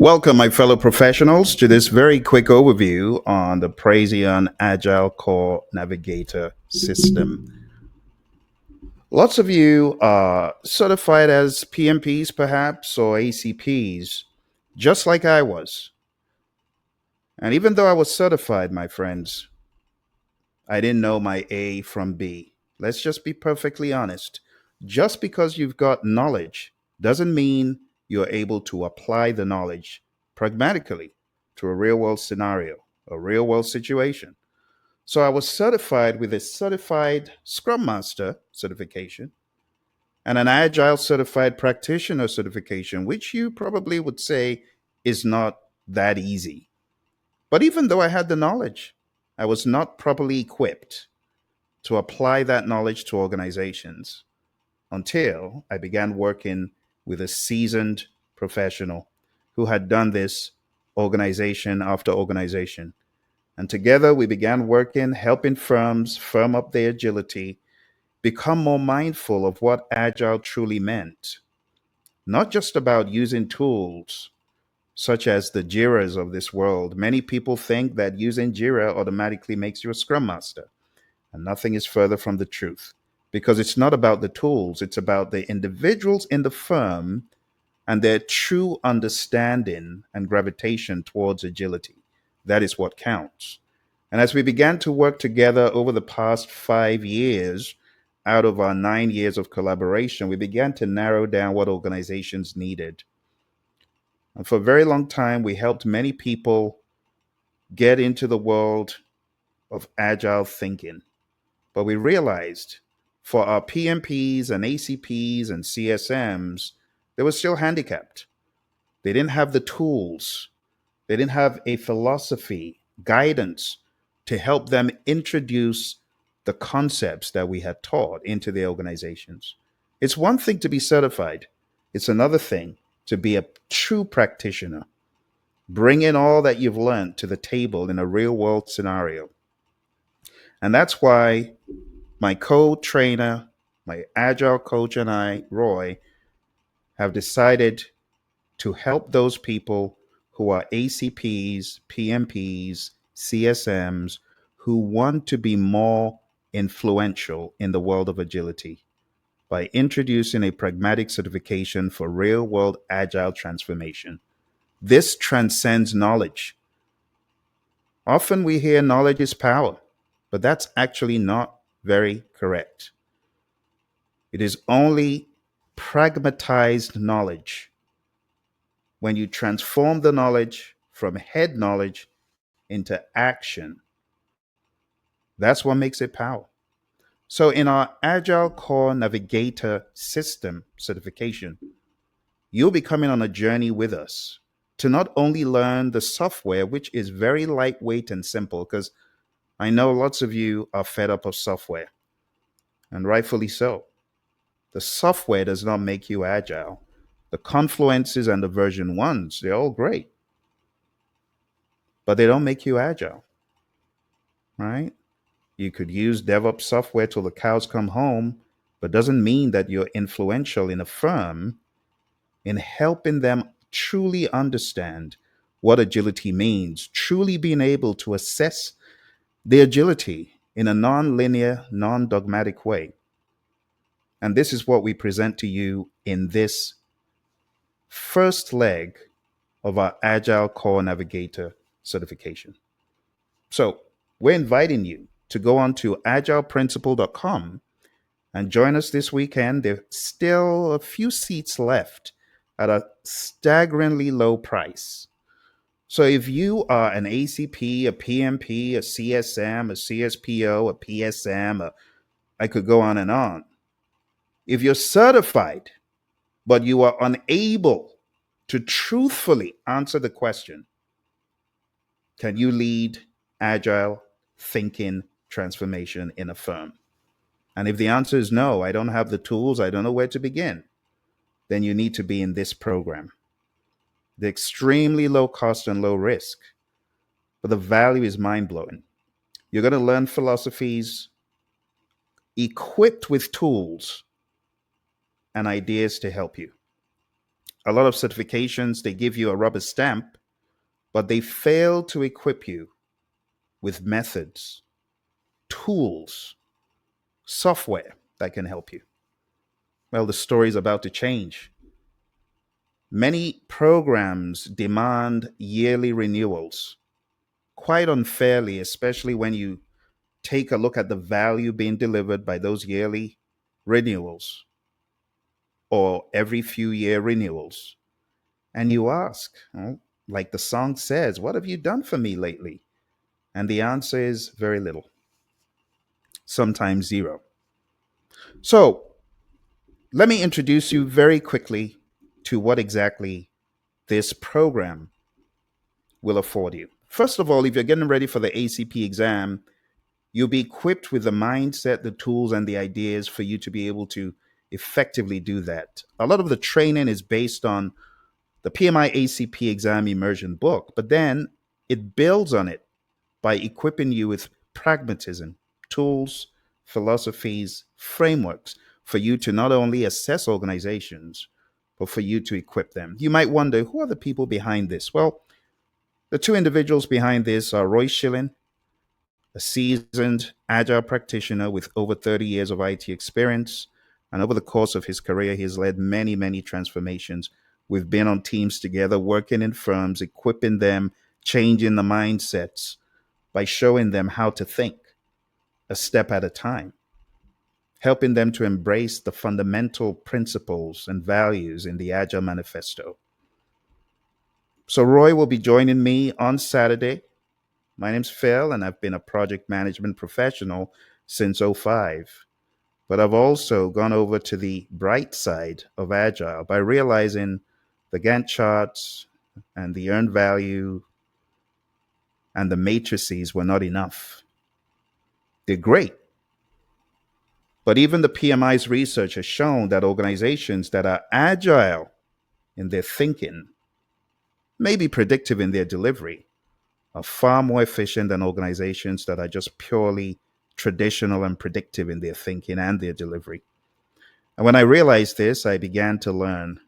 Welcome, my fellow professionals, to this very quick overview on the PRAIZION Agile Core Navigator system. Lots of you are certified as PMPs, perhaps, or ACPs, just like I was. And even though I was certified, my friends, I didn't know my A from B. Let's just be perfectly honest. Just because you've got knowledge doesn't mean you're able to apply the knowledge pragmatically to a real world scenario, a real world situation. So I was certified with a certified Scrum Master certification and an Agile Certified Practitioner certification, which you probably would say is not that easy. But even though I had the knowledge, I was not properly equipped to apply that knowledge to organizations until I began working with a seasoned professional who had done this organization after organization. And together we began working, helping firms firm up their agility, become more mindful of what agile truly meant, not just about using tools such as the Jiras of this world. Many people think that using Jira automatically makes you a Scrum Master. And nothing is further from the truth because it's not about the tools, it's about the individuals in the firm and their true understanding and gravitation towards agility. That is what counts. And as we began to work together over the past 5 years, out of our 9 years of collaboration, we began to narrow down what organizations needed. And for a very long time, we helped many people get into the world of agile thinking. But we realized for our PMPs and ACPs and CSMs, they were still handicapped. They didn't have the tools, they didn't have a philosophy, guidance to help them introduce the concepts that we had taught into their organizations. It's one thing to be certified, it's another thing to be a true practitioner, bring in all that you've learned to the table in a real world scenario. And that's why my co-trainer, my agile coach, and I, Roy, have decided to help those people who are ACPs, PMPs, CSMs, who want to be more influential in the world of agility by introducing a pragmatic certification for real-world agile transformation. This transcends knowledge. Often we hear knowledge is power, but that's actually not very correct. It is only pragmatized knowledge. When you transform the knowledge from head knowledge into action, that's what makes it power. So, in our Agile Core Navigator system certification, you'll be coming on a journey with us to not only learn the software, which is very lightweight and simple, because I know lots of you are fed up of software, and rightfully so. The software does not make you agile. The Confluences and the version ones, they're all great, but they don't make you agile, right? You could use DevOps software till the cows come home, but doesn't mean that you're influential in a firm in helping them truly understand what agility means, truly being able to assess the agility in a non-linear, non-dogmatic way. And this is what we present to you in this first leg of our Agile Core Navigator certification. So we're inviting you to go on to agileprinciple.com and join us this weekend. There's still a few seats left at a staggeringly low price. So if you are an ACP, a PMP, a CSM, a CSPO, a PSM, I could go on and on. If you're certified, but you are unable to truthfully answer the question, can you lead agile thinking transformation in a firm? And if the answer is no, I don't have the tools, I don't know where to begin, then you need to be in this program. The extremely low cost and low risk, but the value is mind blowing. You're going to learn philosophies equipped with tools and ideas to help you. A lot of certifications, they give you a rubber stamp, but they fail to equip you with methods, tools, software that can help you. Well, the story is about to change. Many programs demand yearly renewals, quite unfairly, especially when you take a look at the value being delivered by those yearly renewals or every few year renewals. And you ask, oh, like the song says, what have you done for me lately? And the answer is very little, sometimes zero. So let me introduce you very quickly to what exactly this program will afford you. First of all, if you're getting ready for the ACP exam, you'll be equipped with the mindset, the tools, and the ideas for you to be able to effectively do that. A lot of the training is based on the PMI-ACP exam immersion book, but then it builds on it by equipping you with pragmatism, tools, philosophies, frameworks for you to not only assess organizations, but for you to equip them. You might wonder, who are the people behind this? Well, the two individuals behind this are Roy Schilling, a seasoned agile practitioner with over 30 years of IT experience. And over the course of his career, he has led many, many transformations. We've been on teams together, working in firms, equipping them, changing the mindsets by showing them how to think a step at a time, helping them to embrace the fundamental principles and values in the Agile Manifesto. So, Roy will be joining me on Saturday. My name's Phil, and I've been a project management professional since '05. But I've also gone over to the bright side of Agile by realizing the Gantt charts and the earned value and the matrices were not enough. They're great. But even the PMI's research has shown that organizations that are agile in their thinking, maybe predictive in their delivery, are far more efficient than organizations that are just purely traditional and predictive in their thinking and their delivery. And when I realized this, I began to learn.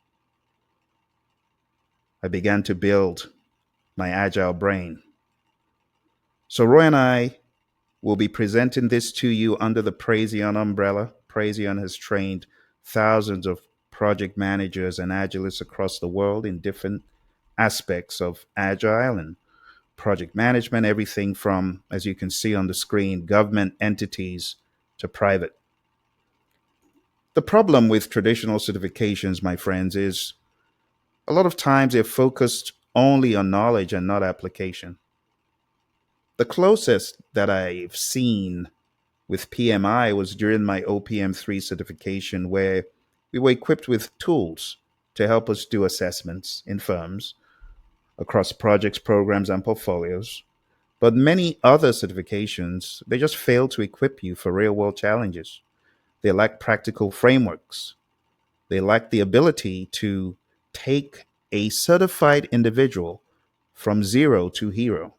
I began to build my agile brain. So Roy and I will be presenting this to you under the PRAIZION umbrella. PRAIZION has trained thousands of project managers and agilists across the world in different aspects of agile and project management, everything from, as you can see on the screen, government entities to private. The problem with traditional certifications, my friends, is a lot of times they're focused only on knowledge and not application. The closest that I've seen with PMI was during my OPM3 certification, where we were equipped with tools to help us do assessments in firms across projects, programs, and portfolios. But many other certifications, they just fail to equip you for real world challenges. They lack practical frameworks. They lack the ability to take a certified individual from zero to hero.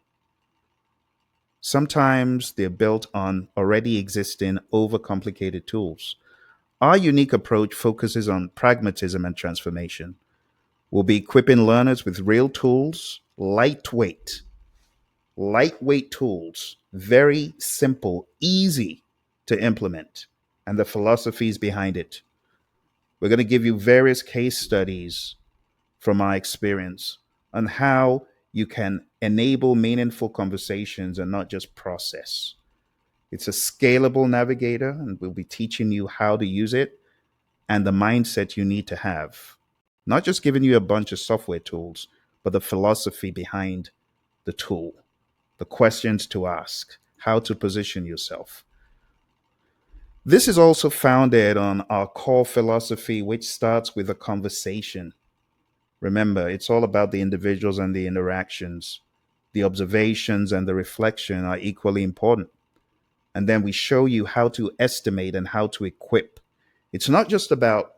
Sometimes they're built on already existing overcomplicated tools. Our unique approach focuses on pragmatism and transformation. We'll be equipping learners with real tools, lightweight tools, very simple, easy to implement, and the philosophies behind it. We're going to give you various case studies from our experience on how you can enable meaningful conversations and not just process. It's a scalable navigator, and we'll be teaching you how to use it and the mindset you need to have. Not just giving you a bunch of software tools, but the philosophy behind the tool, the questions to ask, how to position yourself. This is also founded on our core philosophy, which starts with a conversation. Remember, it's all about the individuals and the interactions. The observations and the reflection are equally important. And then we show you how to estimate and how to equip. It's not just about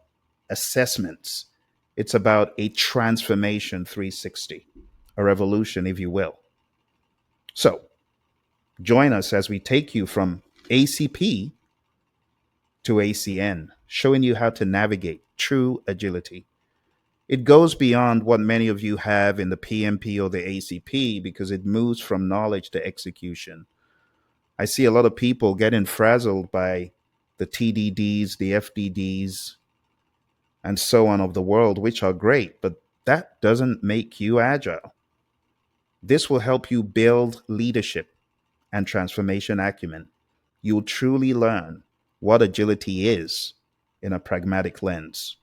assessments, it's about a transformation 360, a revolution, if you will. So join us as we take you from ACP to ACN, showing you how to navigate true agility. It goes beyond what many of you have in the PMP or the ACP because it moves from knowledge to execution. I see a lot of people getting frazzled by the TDDs, the FDDs, and so on of the world, which are great, but that doesn't make you agile. This will help you build leadership and transformation acumen. You'll truly learn what agility is in a pragmatic lens.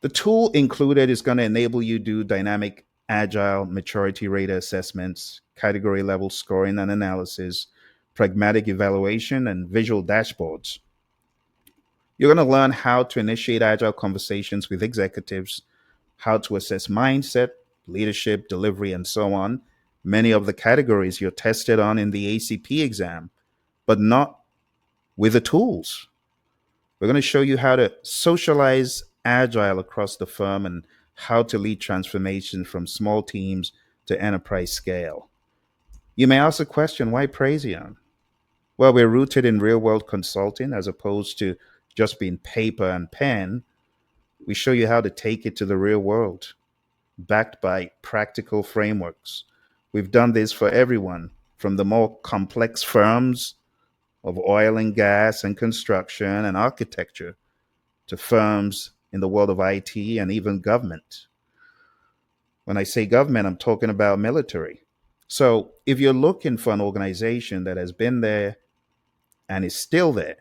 The tool included is going to enable you to do dynamic agile maturity rate assessments, category level scoring and analysis, pragmatic evaluation, and visual dashboards. You're going to learn how to initiate agile conversations with executives, how to assess mindset, leadership, delivery, and so on. Many of the categories you're tested on in the ACP exam, but not with the tools. We're going to show you how to socialize agile across the firm and how to lead transformation from small teams to enterprise scale. You may ask the question, why Praizion? Well, we're rooted in real world consulting as opposed to just being paper and pen. We show you how to take it to the real world, backed by practical frameworks. We've done this for everyone, from the more complex firms of oil and gas and construction and architecture to firms in the world of IT and even government. When I say government, I'm talking about military. So if you're looking for an organization that has been there and is still there,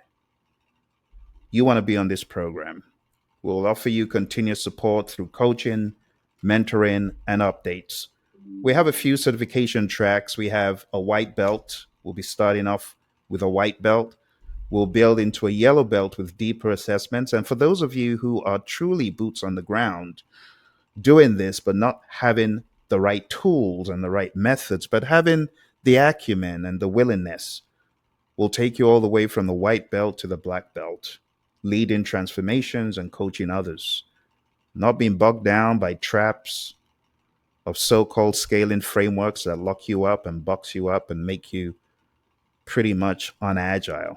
you want to be on this program. We'll offer you continuous support through coaching, mentoring, and updates. We have a few certification tracks. We have a white belt. We'll be starting off with a white belt. We'll build into a yellow belt with deeper assessments. And for those of you who are truly boots on the ground, doing this, but not having the right tools and the right methods, but having the acumen and the willingness, we'll take you all the way from the white belt to the black belt, leading transformations and coaching others, not being bogged down by traps of so-called scaling frameworks that lock you up and box you up and make you pretty much unagile.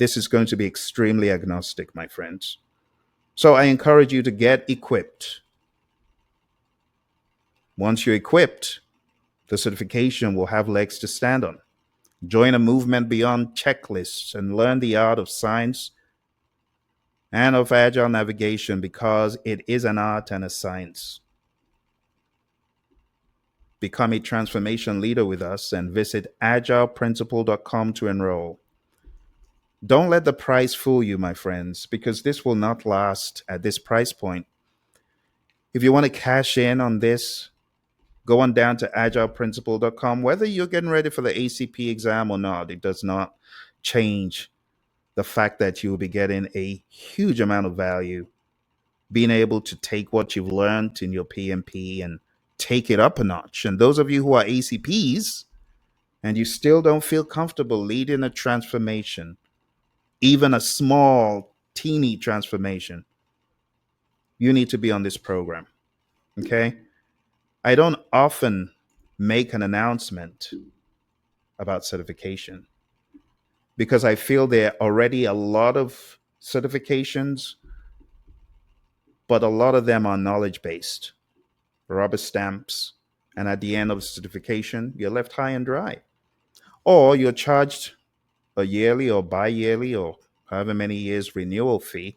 This is going to be extremely agnostic, my friends. So I encourage you to get equipped. Once you're equipped, the certification will have legs to stand on. Join a movement beyond checklists and learn the art of science and of agile navigation because it is an art and a science. Become a transformation leader with us and visit agileprinciple.com to enroll. Don't let the price fool you, my friends, because this will not last at this price point. If you want to cash in on this, go on down to agileprinciple.com. Whether you're getting ready for the ACP exam or not, it does not change the fact that you will be getting a huge amount of value, being able to take what you've learned in your PMP and take it up a notch. And those of you who are ACPs and you still don't feel comfortable leading a transformation, even a small, teeny transformation, you need to be on this program. Okay? I don't often make an announcement about certification because I feel there are already a lot of certifications, but a lot of them are knowledge based, rubber stamps, and at the end of the certification, you're left high and dry. Or you're charged a yearly or bi-yearly or however many years renewal fee,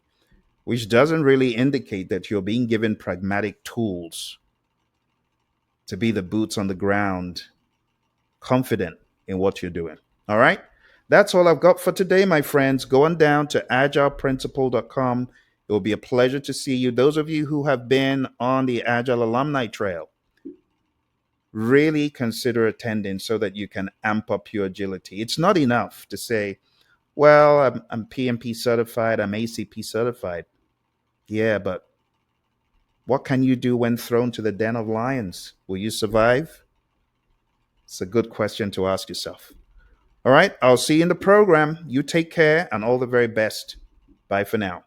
which doesn't really indicate that you're being given pragmatic tools to be the boots on the ground, confident in what you're doing. All right? That's all I've got for today, my friends. Go on down to agileprinciple.com. It will be a pleasure to see you. Those of you who have been on the Agile Alumni Trail, really consider attending so that you can amp up your agility. It's not enough to say, well, I'm PMP certified, I'm ACP certified. Yeah, but what can you do when thrown to the den of lions? Will you survive? It's a good question to ask yourself. All right, I'll see you in the program. You take care and all the very best. Bye for now.